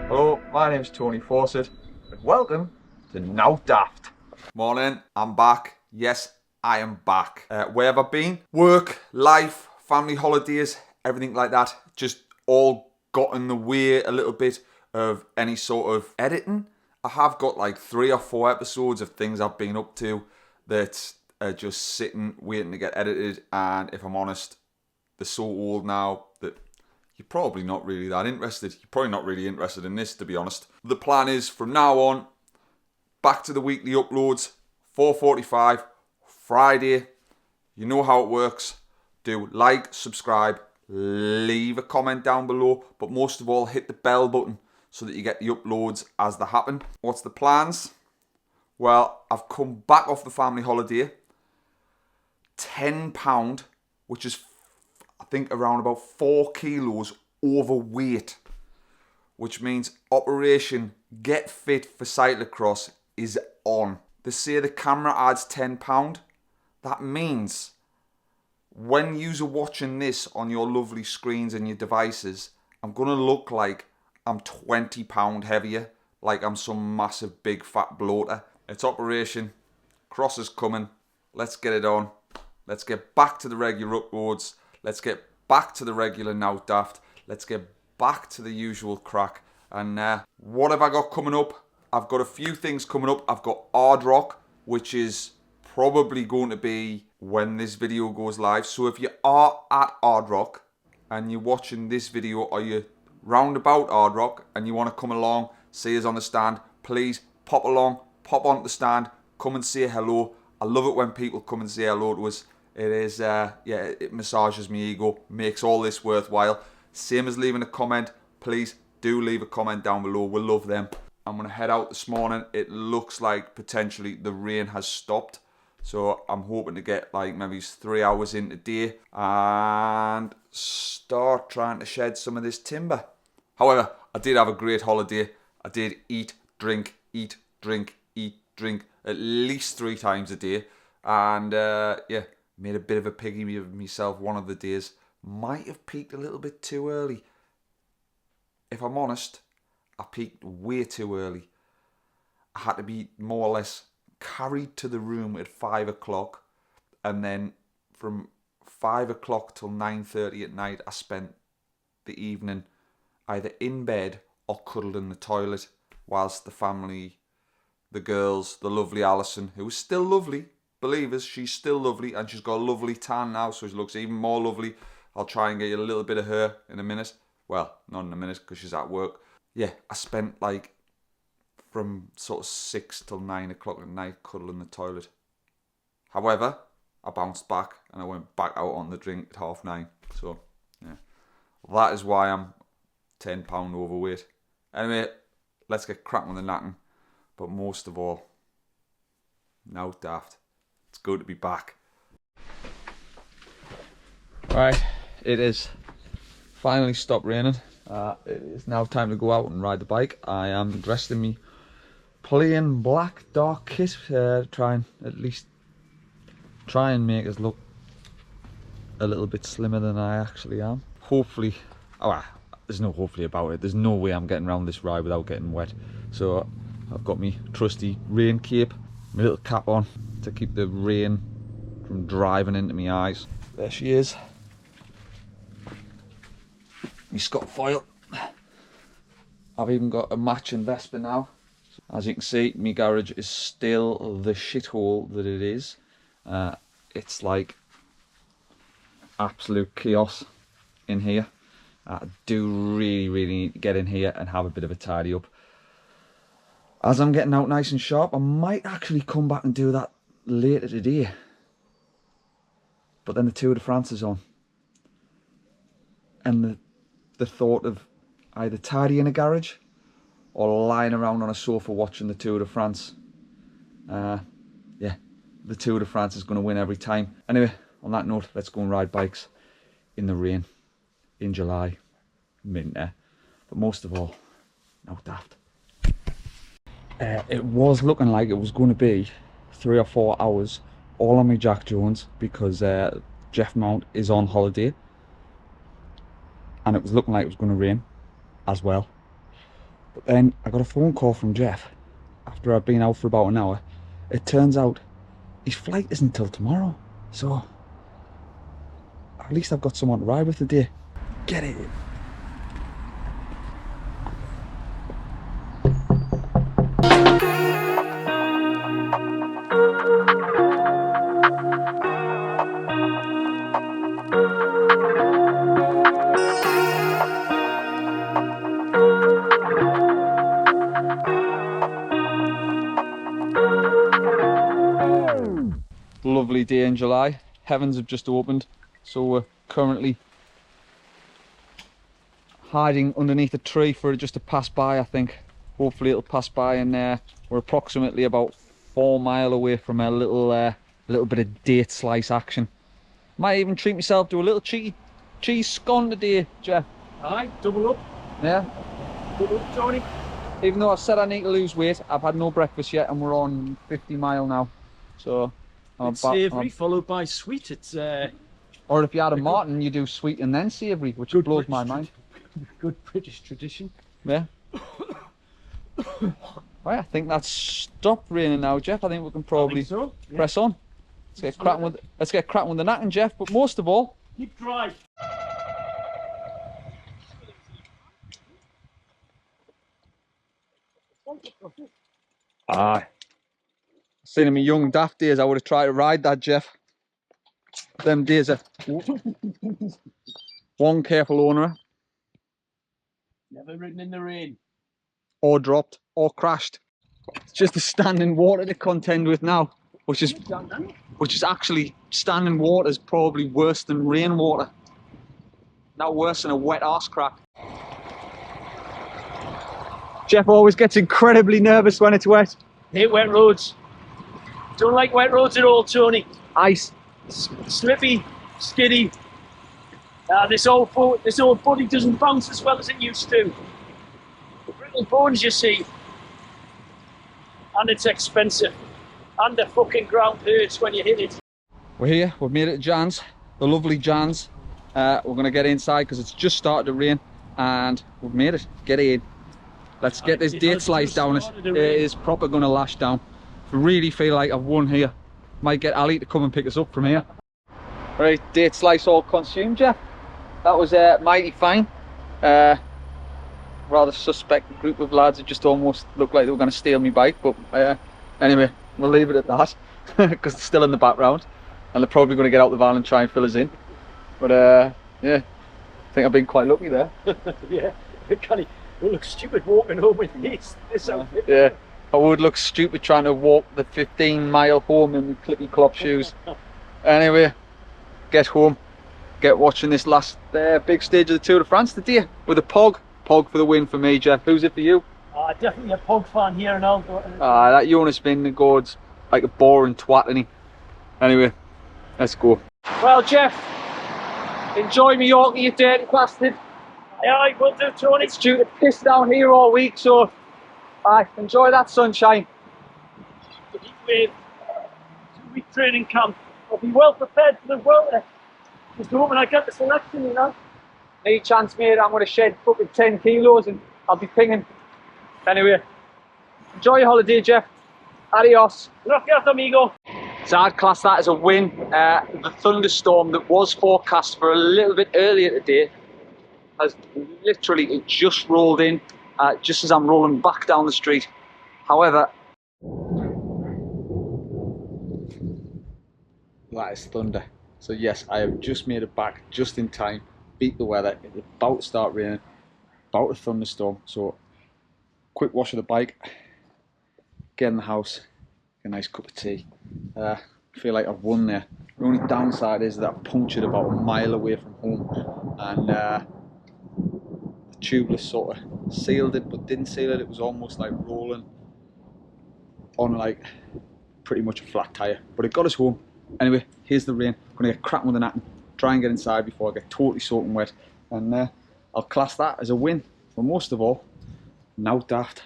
Hello, my name's Tony Fawcett, and welcome to Now Daft. Morning, I'm back. Yes, I am back. Where have I been? Work, life, family holidays, everything like that. Just all got in the way a little bit of any sort of editing. I have got like 3 or 4 episodes of things I've been up to that are just sitting, waiting to get edited. And if I'm honest, they're so old now that you're probably not really that interested. You're probably not really interested in this, to be honest. The plan is from now on, back to the weekly uploads, 4:45, Friday. You know how it works. Do like, subscribe, leave a comment down below, but most of all, hit the bell button so that you get the uploads as they happen. What's the plans? Well, I've come back off the family holiday. £10, which is I think around about 4 kilos overweight, which means Operation Get Fit for Cyclocross is on. They say the camera adds £10. That means when you're watching this on your lovely screens and your devices, I'm going to look like I'm £20 heavier, like I'm some massive big fat bloater. It's Operation, Cross is coming, let's get it on. Let's get back to the regular uploads. Let's get back to the regular Now Daft. Let's get back to the usual crack. And what have I got coming up? I've got a few things coming up. I've got Hard Rock, which is probably going to be when this video goes live. So if you are at Hard Rock and you're watching this video or you're round about Hard Rock and you want to come along, see us on the stand, please pop along, pop onto the stand, come and say hello. I love it when people come and say hello to us. It is, it massages my ego, makes all this worthwhile. Same as leaving a comment. Please do leave a comment down below. We'll love them. I'm going to head out this morning. It looks like potentially the rain has stopped. So I'm hoping to get like maybe 3 hours in today and start trying to shed some of this timber. However, I did have a great holiday. I did eat, drink at least 3 times a day. And made a bit of a piggy of myself one of the days. Might have peaked a little bit too early. If I'm honest, I peaked way too early. I had to be more or less carried to the room at 5 o'clock. And then from 5 o'clock till 9:30 at night, I spent the evening either in bed or cuddled in the toilet whilst the family, the girls, the lovely Alison, who was still lovely, believe us, she's still lovely, and she's got a lovely tan now, so she looks even more lovely. I'll try and get you a little bit of her in a minute. Well, not in a minute because she's at work. Yeah, I spent like from sort of 6 till 9 o'clock at night cuddling in the toilet. However, I bounced back and I went back out on the drink at 9:30. So, yeah, that is why I'm £10 overweight. Anyway, let's get cracking with the knacking. But most of all, Now Daft. It's good to be back. Right, it is finally stopped raining. It is now time to go out and ride the bike. I am dressed in my plain black dark kit, try and make us look a little bit slimmer than I actually am. Hopefully, there's no hopefully about it. There's no way I'm getting around this ride without getting wet. So I've got my trusty rain cape, my little cap on to keep the rain from driving into my eyes. There she is. My Scott foil. I've even got a matching Vespa now. As you can see, my garage is still the shithole that it is. It's like absolute chaos in here. I do really need to get in here and have a bit of a tidy up. As I'm getting out nice and sharp, I might actually come back and do that later today. But then the Tour de France is on. And the thought of either tidying a garage or lying around on a sofa watching the Tour de France. The Tour de France is going to win every time. Anyway, on that note, let's go and ride bikes in the rain in July. Winter. But most of all, Now Daft. It was looking like it was going to be 3 or 4 hours all on my Jack Jones because Jeff Mount is on holiday, and it was looking like it was going to rain as well. But then I got a phone call from Jeff after I'd been out for about an hour. It turns out his flight isn't until tomorrow, so at least I've got someone to ride with today. Get it. Lovely day in July. Heavens have just opened, so we're currently hiding underneath a tree for it just to pass by. I think hopefully it'll pass by, and we're approximately about 4 miles away from a little bit of date slice action. Might even treat myself to a little cheeky cheese scone today, Jeff. Aye, double up. Yeah. Double up, Tony. Even though I said I need to lose weight, I've had no breakfast yet, and we're on 50 mile now. So It's savoury followed by sweet. It's or if you had a Martin, you do sweet and then savoury, which blows my mind. Good British tradition. Yeah. Right, I think that's stopped raining now, Jeff. I think we can probably press on. Let's get cracking with the knacking, Jeff. But most of all, keep dry. seen in my young daft days, I would have tried to ride that, Jeff. Them days are one careful owner, Never ridden in the rain. or dropped, or crashed. It's just the standing water to contend with now, which is actually, standing water is probably worse than rainwater. Now worse than a wet arse crack. Jeff always gets incredibly nervous when it's wet. Hate wet roads. Don't like wet roads at all, Tony. Ice. Slippy, skiddy. This old body doesn't bounce as well as it used to. Brittle bones, you see. And it's expensive. And the fucking ground hurts when you hit it. We're here, we've made it to Jan's, the lovely Jan's. We're going to get inside because it's just started to rain, and we've made it. Get in. Let's get this date slice down. It is proper going to lash down. I really feel like I've won here. Might get Ali to come and pick us up from here. Right, date slice all consumed, Jeff. That was mighty fine. Rather suspect group of lads who just almost looked like they were going to steal my bike, but anyway, we'll leave it at that because it's still in the background, and they're probably going to get out the van and try and fill us in. But yeah, I think I've been quite lucky there. Yeah, it looks stupid walking home with this outfit. Yeah, I would look stupid trying to walk the 15-mile home in clippy clop shoes. Anyway, get home, get watching this last big stage of the Tour de France today with a Pog. Pog for the win for me, Jeff. Who's it for you? Definitely a Pog fan here and all. That Jonas Vingegaard's like a boring twat, isn't he? Anyway, let's go. Well, Jeff, enjoy me Yorkie, you dirty bastard. Aye, will do, Tony. It's due to piss down here all week, so enjoy that sunshine. The heat wave, 2-week training camp. I'll be well prepared for the Vuelta. Just hoping I get the selection, you know. Any chance, mate, I'm going to shed fucking 10 kilos and I'll be pinging. Anyway, enjoy your holiday, Jeff. Adios. Gracias, amigo. So I'd class that as a win. The thunderstorm that was forecast for a little bit earlier today has literally just rolled in just as I'm rolling back down the street. However, that is thunder. So yes, I have just made it back just in time. Beat the weather. It's about to start raining, about a thunderstorm. So quick wash of the bike, get in the house, get a nice cup of tea. I feel like I've won there. The only downside is that I punctured about a mile away from home, and the tubeless sort of sealed it but didn't seal it. It was almost like rolling on like pretty much a flat tyre, but it got us home. Anyway, here's the rain. I'm gonna get cracking with the knacking, try and get inside before I get totally soaking wet, and I'll class that as a win. But most of all, now daft.